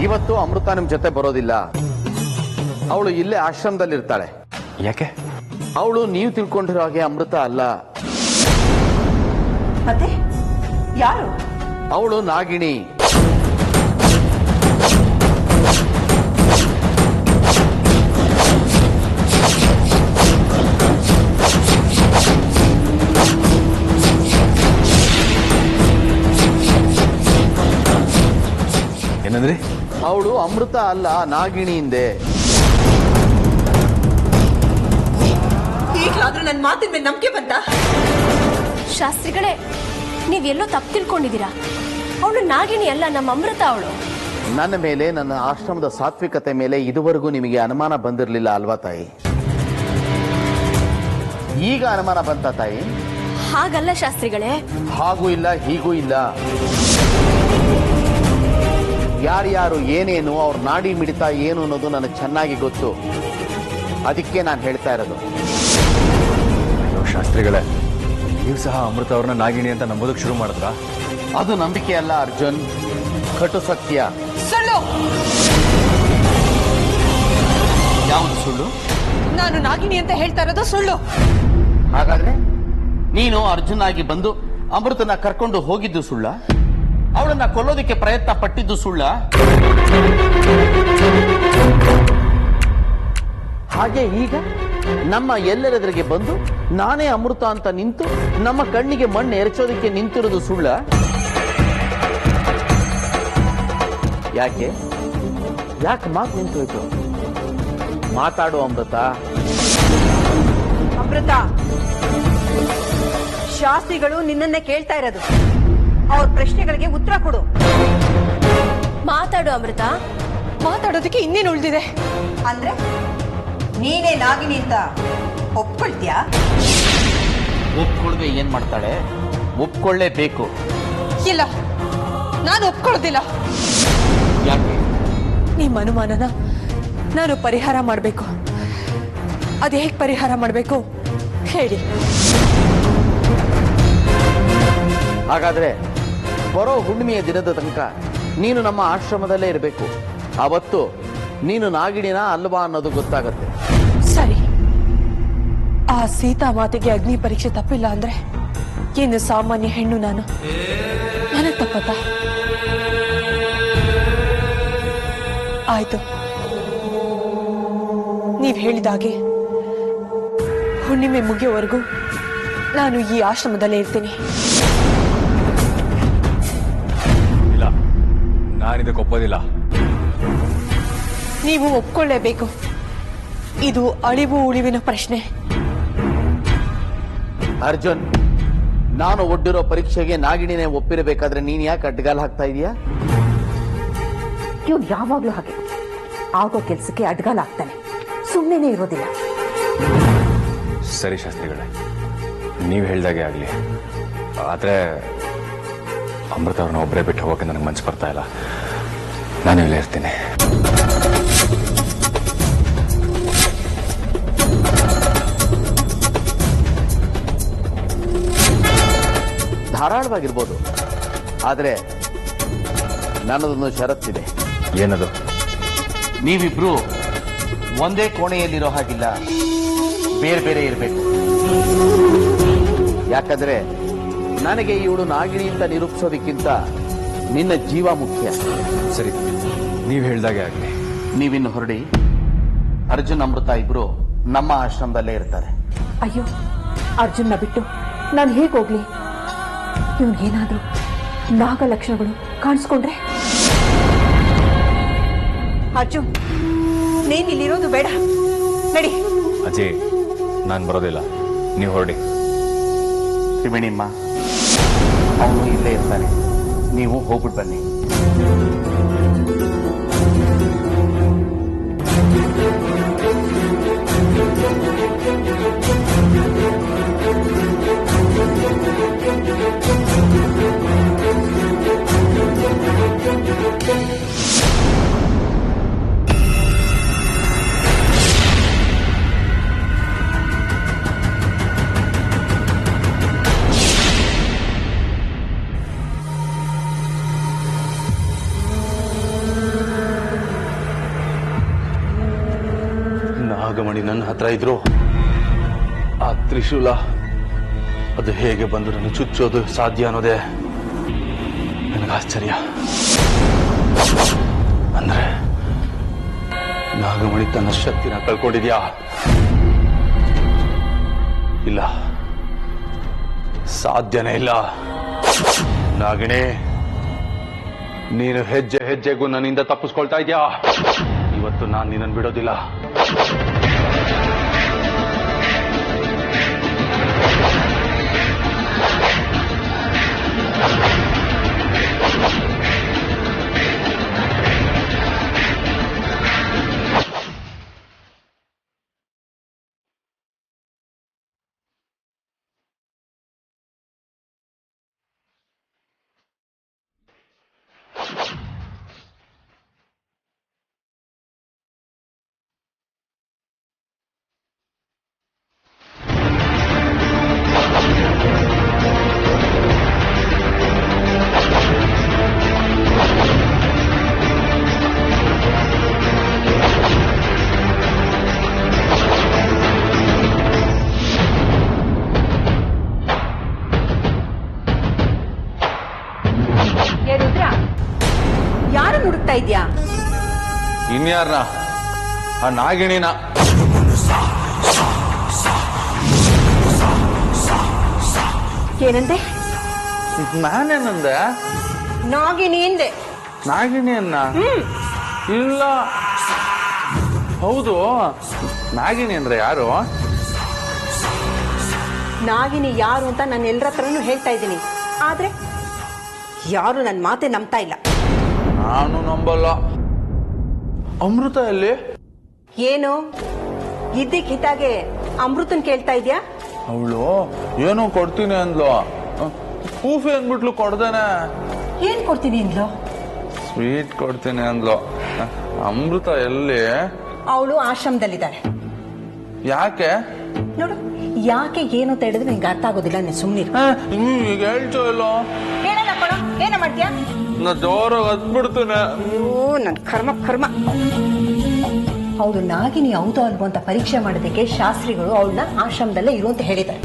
ಇವತ್ತು ಅಮೃತ ನಿಮ್ ಜೊತೆ ಬರೋದಿಲ್ಲ. ಅವಳು ಇಲ್ಲೇ ಆಶ್ರಮದಲ್ಲಿರ್ತಾಳೆ. ಯಾಕೆ? ಅವಳು ನೀವು ತಿಳ್ಕೊಂಡಿರೋ ಹಾಗೆ ಅಮೃತ ಅಲ್ಲ. ಮತ್ತೆ ಯಾರು? ಅವಳು ನಾಗಿಣಿ. ಏನಂದ್ರಿ? ಅವಳು ಅಮೃತ ಅಲ್ಲ, ನಾಗಿಣಿ ಹಿಂದೆ. ಈಗಲಾದ್ರೂ ನನ್ನ ಮಾತಿನ ಮೇಲೆ ನಂಬಿಕೆ ಬಂತ? ಶಾಸ್ತ್ರಿಗಳೇ, ನೀವೆಲ್ಲೋ ತಪ್ಪು ತಿಳ್ಕೊಂಡಿದ್ದೀರಾ. ಅವಳು ನಾಗಿಣಿ ಅಲ್ಲ, ನಮ್ಮ ಅಮೃತ ಅವಳು. ನನ್ನ ಮೇಲೆ, ನನ್ನ ಆಶ್ರಮದ ಸಾತ್ವಿಕತೆ ಮೇಲೆ ಇದುವರೆಗೂ ನಿಮಗೆ ಅನುಮಾನ ಬಂದಿರಲಿಲ್ಲ ಅಲ್ವಾ ತಾಯಿ? ಈಗ ಅನುಮಾನ ಬಂತ ತಾಯಿ? ಹಾಗಲ್ಲ ಶಾಸ್ತ್ರಿಗಳೇ. ಹಾಗೂ ಇಲ್ಲ, ಹೀಗೂ ಇಲ್ಲ. ಯಾರ್ಯಾರು ಏನೇನು, ಅವ್ರ ನಾಡಿ ಮಿಡಿತ ಏನು ಅನ್ನೋದು ನನಗೆ ಚೆನ್ನಾಗಿ ಗೊತ್ತು. ಅದಕ್ಕೆ ನಾನು ಹೇಳ್ತಾ ಇರೋದು. ಅಯ್ಯೋ ಶಾಸ್ತ್ರಿಗಳೇ, ನೀವು ಸಹ ಅಮೃತ ಅವ್ರನ್ನ ನಾಗಿಣಿ ಅಂತ ನಂಬೋದಕ್ಕೆ ಶುರು ಮಾಡಿದ್ರ? ಅದು ನಂಬಿಕೆ ಅಲ್ಲ ಅರ್ಜುನ್, ಕಟು ಸತ್ಯ. ಸುಳ್ಳು. ಯಾವುದು ಸುಳ್ಳು? ನಾನು ನಾಗಿನಿ ಅಂತ ಹೇಳ್ತಾ ಇರೋದು ಸುಳ್ಳು. ಹಾಗಾದ್ರೆ ನೀನು ಅರ್ಜುನ್ ಆಗಿ ಬಂದು ಅಮೃತನ ಕರ್ಕೊಂಡು ಹೋಗಿದ್ದು ಸುಳ್ಳ? ಅವಳನ್ನ ಕೊಲ್ಲೋದಕ್ಕೆ ಪ್ರಯತ್ನ ಪಟ್ಟಿದ್ದು ಸುಳ್ಳ? ಹಾಗೆ ಈಗ ನಮ್ಮ ಎಲ್ಲರೆದುರಿಗೆ ಬಂದು ನಾನೇ ಅಮೃತ ಅಂತ ನಿಂತು ನಮ್ಮ ಕಣ್ಣಿಗೆ ಮಣ್ಣು ಎರಚೋದಕ್ಕೆ ನಿಂತಿರೋದು ಸುಳ್ಳ? ಯಾಕೆ ಮಾತು ನಿಂತೋಯ್ತು? ಮಾತಾಡು ಅಮೃತ. ಅಮೃತ, ಶಾಸ್ತ್ರಿಗಳು ನಿನ್ನನ್ನೇ ಕೇಳ್ತಾ ಇರೋದು. ಅವ್ರ ಪ್ರಶ್ನೆಗಳಿಗೆ ಉತ್ತರ ಕೊಡು. ಮಾತಾಡು ಅಮೃತ. ಮಾತಾಡೋದಕ್ಕೆ ಇನ್ನೇನು ಉಳಿದಿದೆ? ಅಂದ್ರೆ ನೀನೇ ನಾಗಿನಿ ಅಂತ ಒಪ್ಕೊಳ್ತೀಯಾ? ಒಪ್ಕೊಳ್ದೆ ಏನ್ ಮಾಡ್ತಾಳೆ? ಒಪ್ಕೊಳ್ಳೇಬೇಕು. ಇಲ್ಲ, ನಾನು ಒಪ್ಕೊಳ್ಳೋದಿಲ್ಲ. ಯಾಕೆ? ನಿಮ್ಮ ಅನುಮಾನನ ನಾನು ಪರಿಹಾರ ಮಾಡಬೇಕು. ಅದು ಹೇಗೆ ಪರಿಹಾರ ಮಾಡಬೇಕು ಹೇಳಿ. ಹಾಗಾದ್ರೆ ಬರೋ ಹುಣ್ಣಿಮೆಯ ದಿನದ ತನಕ ನೀನು ನಮ್ಮ ಆಶ್ರಮದಲ್ಲೇ ಇರಬೇಕು. ಅವತ್ತು ನೀನು ನಾಗಿಣಿನ ಅಲ್ವಾ ಅನ್ನೋದು ಗೊತ್ತಾಗತ್ತೆ. ಸರಿ, ಆ ಸೀತಾ ಮಾತೆಗೆ ಅಗ್ನಿ ಪರೀಕ್ಷೆ ತಪ್ಪಿಲ್ಲ ಅಂದ್ರೆ ಏನು ಸಾಮಾನ್ಯ ಹೆಣ್ಣು ನಾನು? ನನಗೆ ತಪ್ಪತ್ತ? ಆಯ್ತು, ನೀವ್ ಹೇಳಿದಾಗೆ ಹುಣ್ಣಿಮೆ ಮುಗಿಯೋವರೆಗೂ ನಾನು ಈ ಆಶ್ರಮದಲ್ಲೇ ಇರ್ತೀನಿ. ಇಲ್ಲ, ನಾನಿದಕ್ಕೆ ಒಪ್ಪೋದಿಲ್ಲ. ನೀವು ಒಪ್ಕೊಳ್ಳೇಬೇಕು. ಇದು ಅಳಿವು ಉಳಿವಿನ ಪ್ರಶ್ನೆ. ಅರ್ಜುನ್, ನಾನು ಒಡ್ಡಿರೋ ಪರೀಕ್ಷೆಗೆ ನಾಗಿಣಿನೇ ಒಪ್ಪಿರಬೇಕಾದ್ರೆ ನೀನ್ ಯಾಕೆ ಅಡ್ಡಗಾಲ ಹಾಕ್ತಾ ಇದೀಯಾ? ಇವ್ನು ಯಾವಾಗ್ಲೂ ಹಾಗೆ ಆಗೋ ಕೆಲ್ಸಕ್ಕೆ ಅಡ್ಗಾಲ ಆಗ್ತಾನೆ, ಸುಮ್ಮನೆ ಇರೋದಿಲ್ಲ. ಸರಿ ಶಾಸ್ತ್ರಿಗಳೇ, ನೀವು ಹೇಳ್ದಾಗೆ ಆಗಲಿ. ಆದರೆ ಅಮೃತ ಅವ್ರನ್ನ ಒಬ್ಬರೇ ಬಿಟ್ಟು ಹೋಗೋಕೆ ನನಗೆ ಮನಸ್ಸು ಬರ್ತಾ ಇಲ್ಲ. ನಾನು ಇಲ್ಲೇ ಇರ್ತೀನಿ. ಧಾರಾಳವಾಗಿರ್ಬೋದು, ಆದರೆ ನನ್ನದೊಂದು ಷರತ್ತಿದೆ. ಏನದು? ನೀವಿಬ್ರು ಒಂದೇ ಕೋಣೆಯಲ್ಲಿರೋ ಹಾಗಿಲ್ಲ, ಬೇರೆ ಬೇರೆ ಇರಬೇಕು. ಯಾಕಂದ್ರೆ ನನಗೆ ಇವಳು ನಾಗಿಣಿ ಅಂತ ನಿರೂಪಿಸೋದಕ್ಕಿಂತ ನಿನ್ನ ಜೀವ ಮುಖ್ಯ. ಸರಿ, ನೀವು ಹೇಳ್ದಾಗೆ ಆಗಲಿ. ನೀವಿನ್ನು ಹೊರಡಿ. ಅರ್ಜುನ್, ಅಮೃತ ಇಬ್ರು ನಮ್ಮ ಆಶ್ರಮದಲ್ಲೇ ಇರ್ತಾರೆ. ಅಯ್ಯೋ, ಅರ್ಜುನ್ನ ಬಿಟ್ಟು ನಾನು ಹೇಗೆ ಹೋಗ್ಲಿ? ಇವನ್ಗೇನಾದ್ರೂ ನಾಗ ಲಕ್ಷಣಗಳು ಕಾಣಿಸ್ಕೊಂಡ್ರೆ? ಅರ್ಜುನ್, ನೀನ್ ಇಲ್ಲಿರೋದು ಬೇಡ, ನಡಿ. ಅಜಯ್, ನಾನು ಬರೋದಿಲ್ಲ, ನೀವು ಹೊರಡಿ. ತ್ರಿವೇಣಿಮ್ಮ, ಅವನು ಇಲ್ಲೇ ಇರ್ತಾನೆ, ನೀವು ಹೋಗ್ಬಿಟ್ಟು ಬನ್ನಿ. ನಾಗಮಣಿ ನನ್ನ ಹತ್ರ ಇದ್ರು, ಆ ತ್ರಿಶೂಲ ಅದು ಹೇಗೆ ಬಂದು ನನ್ನ ಚುಚ್ಚೋದು ಸಾಧ್ಯ ಅನ್ನೋದೇ ನನಗೆ ಆಶ್ಚರ್ಯ. ಅಂದ್ರೆ ನಾಗಮಣಿ ತನ್ನ ಶಕ್ತಿನ ಕಳ್ಕೊಂಡಿದ್ಯಾ? ಇಲ್ಲ, ಸಾಧ್ಯನೇ ಇಲ್ಲ. ನಾಗಿಣಿ, ನೀನು ಹೆಜ್ಜೆ ಹೆಜ್ಜೆಗೂ ನನ್ನಿಂದ ತಪ್ಪಿಸ್ಕೊಳ್ತಾ ಇದ್ಯಾ. ಇವತ್ತು ನಾನು ನಿನ್ನನ್ನು ಬಿಡೋದಿಲ್ಲ. ಯಾರು ಹುಡುಕ್ತಾ ಇದ್ಯಾ? ಇನ್ಯಾರನ್ನ? ಆ ನಾಗಿಣಿನ. ಏನಂದೆ? ನಾನೇನಂದೆ? ನಾಗಿನಿ ಎಂದೆ. ನಾಗಿಣಿಯನ್ನ? ಇಲ್ಲ. ಹೌದು, ನಾಗಿಣಿ ಅಂದ್ರೆ ಯಾರು? ನಾಗಿನಿ ಯಾರು ಅಂತ ನಾನು ಎಲ್ಲರ ಹತ್ರನೂ ಹೇಳ್ತಾ ಇದ್ದೀನಿ, ಆದ್ರೆ ಯಾರು ನನ್ನ ಮಾತೆ ನಂಬ್ತಾ ಇಲ್ಲ. ನಾನು ನಂಬಲ್ಲ. ಅಮೃತ ಎಲ್ಲಿ? ಏನು ಇದ್ದಕ್ಕಿದ್ದಾಗೆ ಅಮೃತನ್ ಕೇಳ್ತಾ ಇದ್ಯಾ? ಅವಳು ಏನೋ ಕೊಡ್ತೀನಿ ಅಂದ್ಲು. ಕೂಫಿ ಅಂದ್ಬಿಟ್ಲು, ಕೊಡ್ದೇನೆ. ಏನ್ ಕೊಡ್ತೀನಿ ಅಂದ್ಲು? ಸ್ವೀಟ್ ಕೊಡ್ತೀನಿ ಅಂದ್ಲು. ಅಮೃತ ಎಲ್ಲಿ? ಅವಳು ಆಶ್ರಮದಲ್ಲಿದ್ದಾಳೆ. ಯಾಕೆ? ನೋಡು, ಯಾಕೆ ಏನು ಅಂತ ಹೇಳಿದ್ರೆ ನಿಂಗೆ ಅರ್ಥ ಆಗೋದಿಲ್ಲ. ನೀನು ಸುಮ್ಮನಿರು. ಈಗ ಹೇಳ್ಚೋ ಇಲ್ಲೋ? ಹೇಳಲ್ಲ ಕೊಡು. ಏನ ಮಾಡ್ತೀಯಾ? ನಾ ಜೋರಾಗಿ ಹತ್ಬಿಡ್ತೇನೆ. ಓ, ನನ್ ಕರ್ಮ ಕರ್ಮ. ಹೌದು, ನಾಗಿನಿ ಹೌದು ಅಲ್ವೋ ಅಂತ ಪರೀಕ್ಷೆ ಮಾಡೋದಕ್ಕೆ ಶಾಸ್ತ್ರಿಗಳು ಅವಳನ್ನ ಆಶ್ರಮದಲ್ಲೇ ಇರು ಅಂತ ಹೇಳಿದ್ದಾರೆ.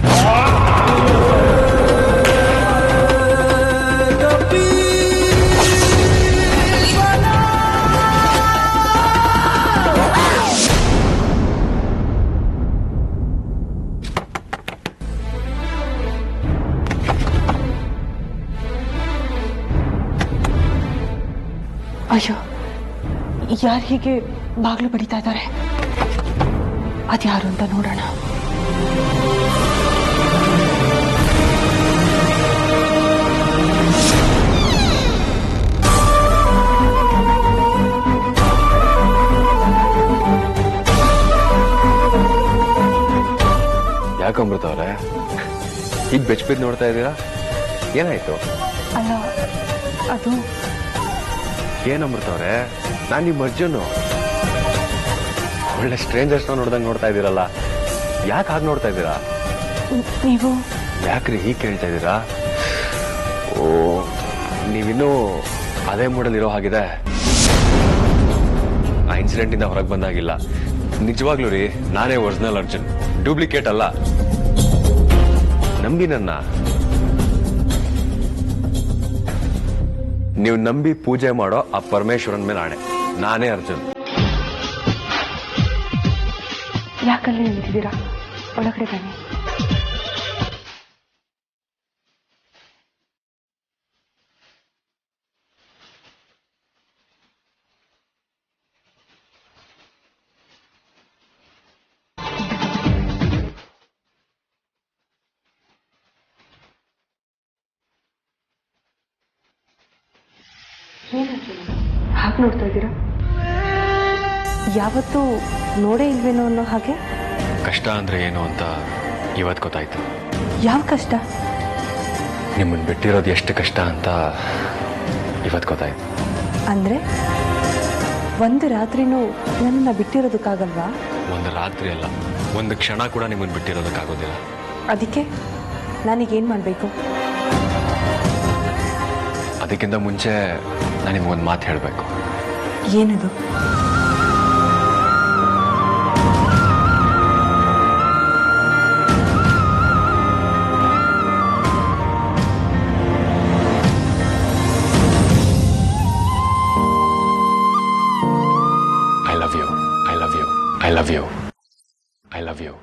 ಅಯ್ಯೋ, ಯಾರು ಹೀಗೆ ಬಾಗ್ಲು ಬಡಿತಾ ಇದ್ದಾರೆ? ಅದ್ಯಾರು ಅಂತ ನೋಡೋಣ. ಯಾಕೆ ಅಮೃತ ಅವರೇ ಈಗ ಬೆಚ್ಚಬಿದ್ದು ನೋಡ್ತಾ ಇದ್ದೀರಾ? ಏನಾಯ್ತು? ಅಲ್ಲ, ಅದು ಏನ್ ಅಮೃತ ಅವರೇ, ನಾನು ನಿಮ್ಮ ಅರ್ಜುನು. ಒಳ್ಳೆ ಸ್ಟ್ರೇಂಜರ್ಸ್ ನೋಡ್ದಂಗೆ ನೋಡ್ತಾ ಇದ್ದೀರಲ್ಲ, ಯಾಕೆ ಹಾಗೆ ನೋಡ್ತಾ ಇದ್ದೀರಾ? ನೀವು ಯಾಕ್ರಿ ಹೀಗೆ ಕೇಳ್ತಾ ಇದ್ದೀರಾ? ಓ, ನೀವಿನ್ನೂ ಅದೇ ಮೂಡಲ್ ಇರೋ ಹಾಗಿದೆ. ಆ ಇನ್ಸಿಡೆಂಟ್ ಇಂದ ಹೊರಗೆ ಬಂದಾಗಿಲ್ಲ. ನಿಜವಾಗ್ಲೂ ರೀ, ನಾನೇ ಒರಿಜಿನಲ್ ಅರ್ಜುನ್, ಡೂಪ್ಲಿಕೇಟ್ ಅಲ್ಲ. ನಂಬಿ ನನ್ನ. ನೀವು ನಂಬಿ ಪೂಜೆ ಮಾಡೋ ಆ ಪರಮೇಶ್ವರನ್ ಮೇಲೆ ಆಣೆ, ನಾನೇ ಅರ್ಜುನ್. ಯಾಕಲ್ಲೇ ನಿಂತಿದ್ದೀರಾ? ಒಳಗಡೆ ಬನ್ನಿ. ಹಾಗೆ ನೋಡ್ತಾ ಇದ್ದೀರಾ? ಯಾವತ್ತೂ ನೋಡೇ ಇಲ್ವೇನೋ ಅನ್ನೋ ಹಾಗೆ. ಕಷ್ಟ ಅಂದ್ರೆ ಏನು ಅಂತ ಇವತ್ತು ಗೊತ್ತಾಯ್ತು. ಯಾವ ಕಷ್ಟ? ನಿಮ್ಮನ್ನು ಬಿಟ್ಟಿರೋದು ಎಷ್ಟು ಕಷ್ಟ ಅಂತ ಇವತ್ತು ಗೊತ್ತಾಯ್ತು. ಅಂದ್ರೆ ಒಂದು ರಾತ್ರಿನೂ ನನ್ನನ್ನ ಬಿಟ್ಟಿರೋದಕ್ಕಾಗಲ್ವಾ? ಒಂದು ರಾತ್ರಿ ಅಲ್ಲ, ಒಂದು ಕ್ಷಣ ಕೂಡ ನಿಮ್ಮನ್ನು ಬಿಟ್ಟಿರೋದಕ್ಕಾಗೋದಿಲ್ಲ. ಅದಕ್ಕೆ ನನಗೇನು ಮಾಡಬೇಕು? ಅದಕ್ಕಿಂತ ಮುಂಚೆ ನಾನು ನಿಮಗೊಂದು ಮಾತು ಹೇಳಬೇಕು. ಏನದು? Love you. I love you.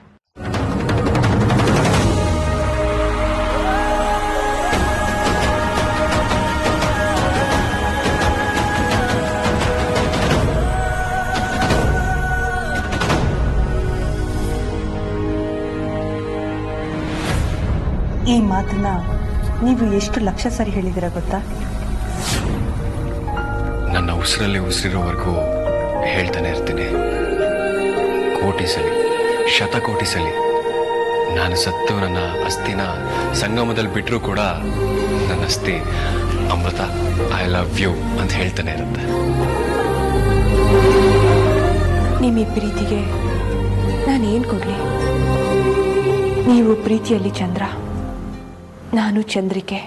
ಈ ಮಾತನ್ನ ನೀವು ಎಷ್ಟು ಲಕ್ಷ ಸರಿ ಹೇಳಿದಿರ ಗೊತ್ತಾ? ನನ್ನ ಉಸಿರಲ್ಲಿ ಉಸಿರಿರೋವರೆಗೂ ಹೇಳ್ತಾನೆ ಇರ್ತೀನಿ. ಕೋಟಿ ಸಲಿ, ಶತಕೋಟಿ ಸಲಿ ನಾನು ಸತ್ತು ನನ್ನ ಅಸ್ಥಿನ ಸಂಗಮದಲ್ಲಿ ಬಿಟ್ಟರೂ ಕೂಡ ನನ್ನ ಅಸ್ಥಿ ಅಮೃತ ಐ ಲವ್ ಯು ಅಂತ ಹೇಳ್ತಾನೆ ಇರುತ್ತೆ. ನಿಮ್ಮ ಈ ಪ್ರೀತಿಗೆ ನಾನೇನು ಕೊಡ್ಲಿ? ನೀವು ಪ್ರೀತಿಯಲ್ಲಿ ಚಂದ್ರ, ನಾನು ಚಂದ್ರಿಕೆ.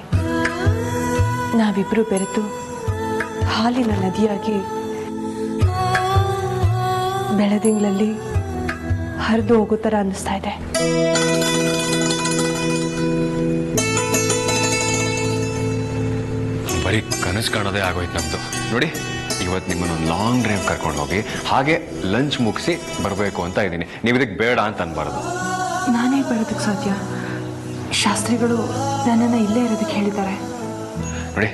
ನಾವಿಬ್ರು ಬೆರೆತು ಹಾಲಿನ ನದಿಯಾಗಿ ಬೆಳದಿಂಗಳಲ್ಲಿ ಹರಿದು ಹೋಗೋ ಥರ ಅನ್ನಿಸ್ತಾ ಇದೆ. ಬರೀ ಕನಸು ಕಾಣೋದೇ ಆಗೋಯ್ತು ನಮ್ದು. ನೋಡಿ, ಇವತ್ತು ನಿಮ್ಮನ್ನು ಲಾಂಗ್ ಡ್ರೈವ್ ಕರ್ಕೊಂಡು ಹೋಗಿ ಹಾಗೆ ಲಂಚ್ ಮುಗಿಸಿ ಬರಬೇಕು ಅಂತ ಇದ್ದೀನಿ. ನೀವು ಇದಕ್ಕೆ ಬೇಡ ಅಂತ ಅನ್ಬಾರ್ದು. ನಾನೇ ಬರೋದಕ್ಕೆ ಸಾಧ್ಯ? ಶಾಸ್ತ್ರಿಗಳು ನನ್ನನ್ನು ಇಲ್ಲೇ ಇರೋದಕ್ಕೆ ಹೇಳಿದ್ದಾರೆ. ನೋಡಿ,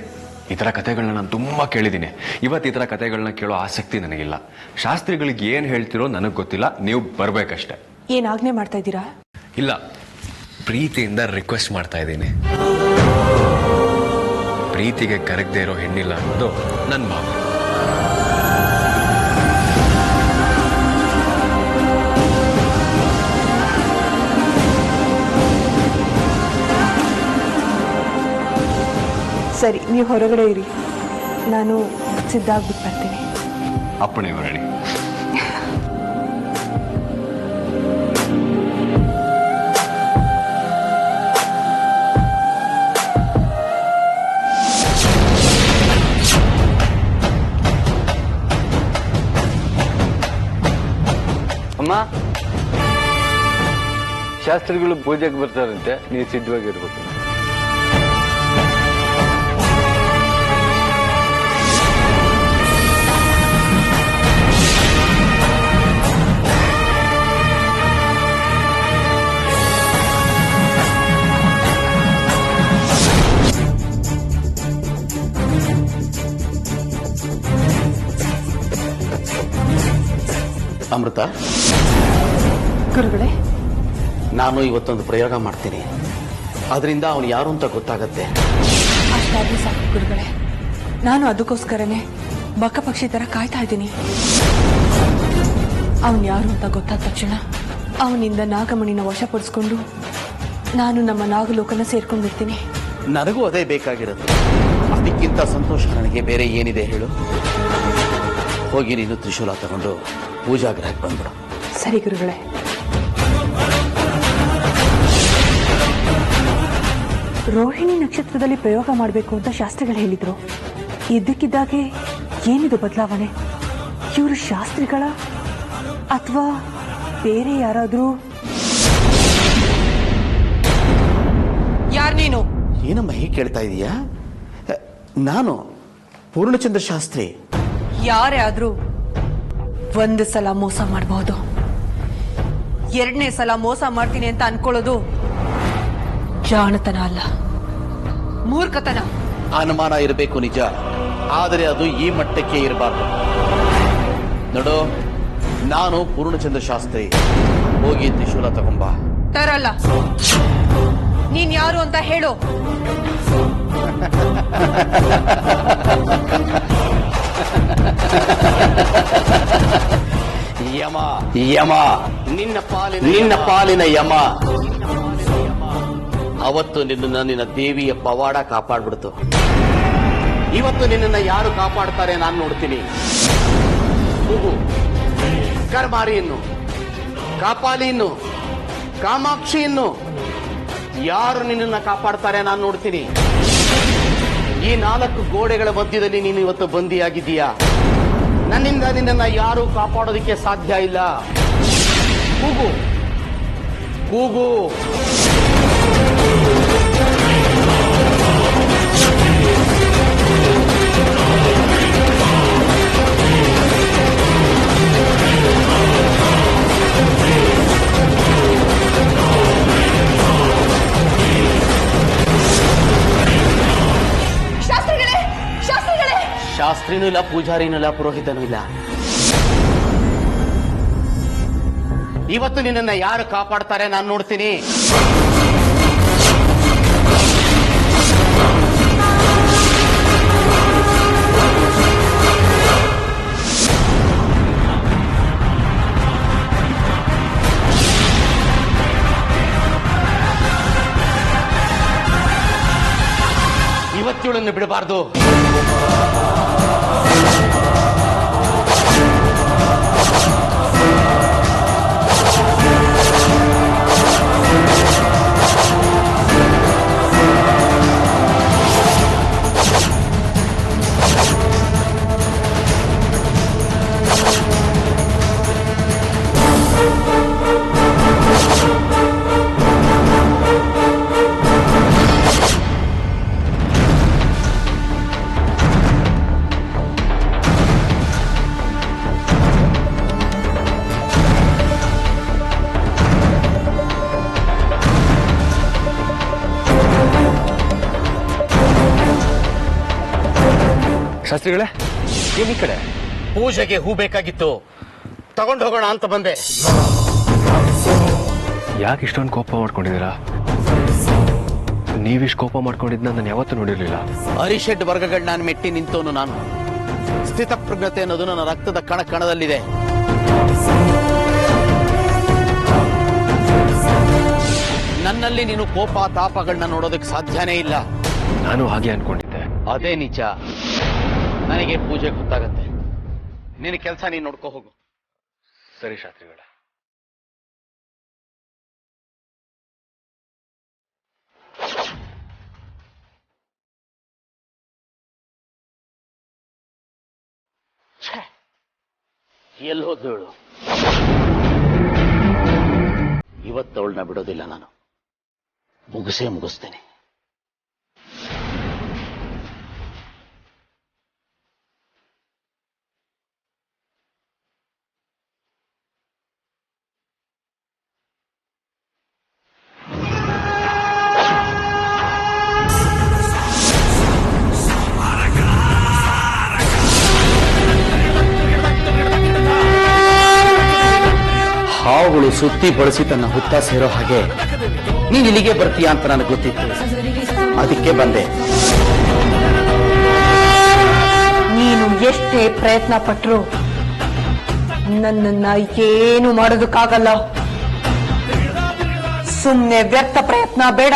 ಈ ಥರ ಕಥೆಗಳನ್ನ ನಾನು ತುಂಬ ಕೇಳಿದ್ದೀನಿ. ಇವತ್ತು ಈ ಥರ ಕಥೆಗಳನ್ನ ಕೇಳೋ ಆಸಕ್ತಿ ನನಗಿಲ್ಲ. ಶಾಸ್ತ್ರಿಗಳಿಗೆ ಏನು ಹೇಳ್ತಿರೋ ನನಗೆ ಗೊತ್ತಿಲ್ಲ, ನೀವು ಬರಬೇಕಷ್ಟೆ. ಏನು ಆಜ್ಞೆ ಮಾಡ್ತಾ ಇದ್ದೀರಾ? ಇಲ್ಲ, ಪ್ರೀತಿಯಿಂದ ರಿಕ್ವೆಸ್ಟ್ ಮಾಡ್ತಾ ಇದ್ದೀನಿ. ಪ್ರೀತಿಗೆ ಕರಗದೆ ಇರೋ ಹೆಣ್ಣಿಲ್ಲ ಅನ್ನೋದು ನನ್ನ ಭಾವನೆ. ಸರಿ, ನೀವು ಹೊರಗಡೆ ಇರಿ, ನಾನು ಸಿದ್ಧ ಆಗ್ಬಿಟ್ಟು ಬರ್ತೀನಿ. ಅಪ್ಪಣೆ ಹೊರಡಿ. ಅಮ್ಮ, ಶಾಸ್ತ್ರಿಗಳು ಪೂಜೆಗೆ ಬರ್ತಾರಂತೆ, ನೀವು ಸಿದ್ಧವಾಗಿರ್ಬೇಕು. ಅಮೃತ, ಗುರುಗಳೇ, ನಾನು ಇವತ್ತೊಂದು ಪ್ರಯೋಗ ಮಾಡ್ತೀನಿ. ಅದರಿಂದ ಅವನು ಯಾರು ಅಂತ ಗೊತ್ತಾಗತ್ತೆ. ಅಷ್ಟಾದ್ರೂ ಸಾಕು ಗುರುಗಳೇ. ನಾನು ಅದಕ್ಕೋಸ್ಕರನೇ ಬಕ್ಕಪಕ್ಷಿ ಥರ ಕಾಯ್ತಾ ಇದ್ದೀನಿ. ಅವನು ಯಾರು ಅಂತ ಗೊತ್ತಾದ ತಕ್ಷಣ ಅವನಿಂದ ನಾಗಮಣಿನ ವಶಪಡಿಸ್ಕೊಂಡು ನಾನು ನಮ್ಮ ನಾಗಲೋಕನ ಸೇರ್ಕೊಂಡಿರ್ತೀನಿ. ನನಗೂ ಅದೇ ಬೇಕಾಗಿರೋದು. ಅದಕ್ಕಿಂತ ಸಂತೋಷ ನನಗೆ ಬೇರೆ ಏನಿದೆ ಹೇಳು? ಹೋಗಿ ನೀನು ತ್ರಿಶೂಲ ತಗೊಂಡು ಪೂಜಾಗ್ರಹಕ್ಕೆ ಬಂದ್ಬಿಡು. ಸರಿ ಗುರುಗಳೇ. ರೋಹಿಣಿ ನಕ್ಷತ್ರದಲ್ಲಿ ಪ್ರಯೋಗ ಮಾಡಬೇಕು ಅಂತ ಶಾಸ್ತ್ರಿಗಳು ಹೇಳಿದ್ರು. ಇದ್ದಕ್ಕಿದ್ದಾಗೆ ಏನಿದು ಬದಲಾವಣೆ? ಇವರು ಶಾಸ್ತ್ರಿಗಳ ಅಥವಾ ಬೇರೆ ಯಾರಾದ್ರೂ? ಯಾರು ನೀನು? ಏನಮ್ಮ ಹೀಗೆ ಕೇಳ್ತಾ ಇದೀಯಾ? ನಾನು ಪೂರ್ಣಚಂದ್ರ ಶಾಸ್ತ್ರಿ. ಯಾರೇ ಆದ್ರೂ ಒಂದು ಸಲ ಮೋಸ ಮಾಡಬಹುದು, ಎರಡನೇ ಸಲ ಮೋಸ ಮಾಡ್ತೀನಿ ಅಂತ ಅನ್ಕೊಳ್ಳೋದು ಜಾಣತನ ಅಲ್ಲ, ಮೂರ್ಖತನ. ಅನುಮಾನ ಇರಬೇಕು ನಿಜ, ಆದರೆ ಅದು ಈ ಮಟ್ಟಕ್ಕೆ ಇರಬಾರ್ದು. ನೋಡು, ನಾನು ಪೂರ್ಣಚಂದ್ರ ಶಾಸ್ತ್ರಿ. ಹೋಗಿ ತ್ರಿಶೂಲ ತಗೊಂಬ. ತರಲ್ಲ. ನೀನ್ ಯಾರು ಅಂತ ಹೇಳು. ಯಮ, ಯಮ, ನಿನ್ನ ಪಾಲಿನ ಯಮ. ಅವತ್ತು ನಿನ್ನ ದೇವಿಯ ಪವಾಡ ಕಾಪಾಡ್ಬಿಡ್ತು. ಇವತ್ತು ನಿನ್ನನ್ನ ಯಾರು ಕಾಪಾಡ್ತಾರೆ ನಾನು ನೋಡ್ತೀನಿ. ಕೂಗು, ಕರ್ಮಾರಿಯನ್ನು, ಕಾಪಾಲಿಯನ್ನು, ಕಾಮಾಕ್ಷಿಯನ್ನು, ಯಾರು ನಿನ್ನನ್ನ ಕಾಪಾಡ್ತಾರೆ ನಾನು ನೋಡ್ತೀನಿ. ಈ 4 ಗೋಡೆಗಳ ಮಧ್ಯದಲ್ಲಿ ನೀನು ಇವತ್ತು ಬಂದಿಯಾಗಿದ್ದೀಯಾ. ನನ್ನಿಂದ ನಿನ್ನನ್ನ ಯಾರು ಕಾಪಾಡೋದಕ್ಕೆ ಸಾಧ್ಯ ಇಲ್ಲ. ಕೂಗು, ಕೂಗು. ಶಾಸ್ತ್ರಿನೂ ಇಲ್ಲ, ಪೂಜಾರಿನೂ ಇಲ್ಲ, ಪುರೋಹಿತನೂ ಇಲ್ಲ. ಇವತ್ತು ನಿನ್ನನ್ನ ಯಾರು ಕಾಪಾಡ್ತಾರೆ ನಾನು ನೋಡ್ತೀನಿ. ಇವತ್ತೇಳನ್ನು ಬಿಡಬಾರ್ದು. ಶಾಸ್ತ್ರಿಗಳೇ, ಈ ಕಡೆ ಪೂಜೆಗೆ ಹೂ ಬೇಕಾಗಿತ್ತು, ತಗೊಂಡು ಹೋಗೋಣ ಅಂತ ಬಂದೆ. ಯಾಕೆ ಇಷ್ಟೊಂದು ಕೋಪ ಮಾಡ್ಕೊಂಡಿದ್ದೀರಾ? ನೀವಿಷ್ಟು ಕೋಪ ಮಾಡ್ಕೊಂಡಿದ್ನ ನಾನು ಯಾವತ್ತೂ ನೋಡಿರ್ಲಿಲ್ಲ. ಅರಿಷಡ್ ವರ್ಗಗಳನ್ನ ಮೆಟ್ಟಿ ನಿಂತವನು ನಾನು. ಸ್ಥಿತಪ್ರಜ್ಞತೆ ಅನ್ನೋದು ನನ್ನ ರಕ್ತದ ಕಣ ಕಣದಲ್ಲಿದೆ. ನನ್ನಲ್ಲಿ ನೀನು ಕೋಪ ತಾಪಗಳನ್ನ ನೋಡೋದಕ್ಕೆ ಸಾಧ್ಯನೇ ಇಲ್ಲ. ನಾನು ಹಾಗೆ ಅನ್ಕೊಂಡಿದ್ದೆ. ಅದೇ ನಿಜ. ನನಗೆ ಪೂಜೆ ಗೊತ್ತಾಗತ್ತೆ. ನಿನ್ನ ಕೆಲಸ ನೀನು ನೋಡ್ಕೋ ಹೋಗು. ಸರಿ ಶಾಸ್ತ್ರಿಗಳೇ. ಎಲ್ಲಿ ಹೋದಳು? ಇವತ್ತವಳನ್ನ ಬಿಡೋದಿಲ್ಲ ನಾನು. ಮುಗಿಸ್ತೇನೆ. ಹಾವುಗಳು ಸುತ್ತಿ ಬಳಸಿ ತನ್ನ ಹುತ್ತ ಸೇರೋ ಹಾಗೆ ನೀನ್ ಇಲ್ಲಿಗೆ ಬರ್ತೀಯ ಅಂತ ನನಗೆ ಗೊತ್ತಿತ್ತು. ಅದಕ್ಕೆ ಬಂದೆ. ನೀನು ಎಷ್ಟೇ ಪ್ರಯತ್ನ ಪಟ್ರು ನನ್ನನ್ನ ಏನು ಮಾಡೋದಕ್ಕಾಗಲ್ಲ. ಸುಮ್ನೆ ವ್ಯರ್ಥ ಪ್ರಯತ್ನ ಬೇಡ.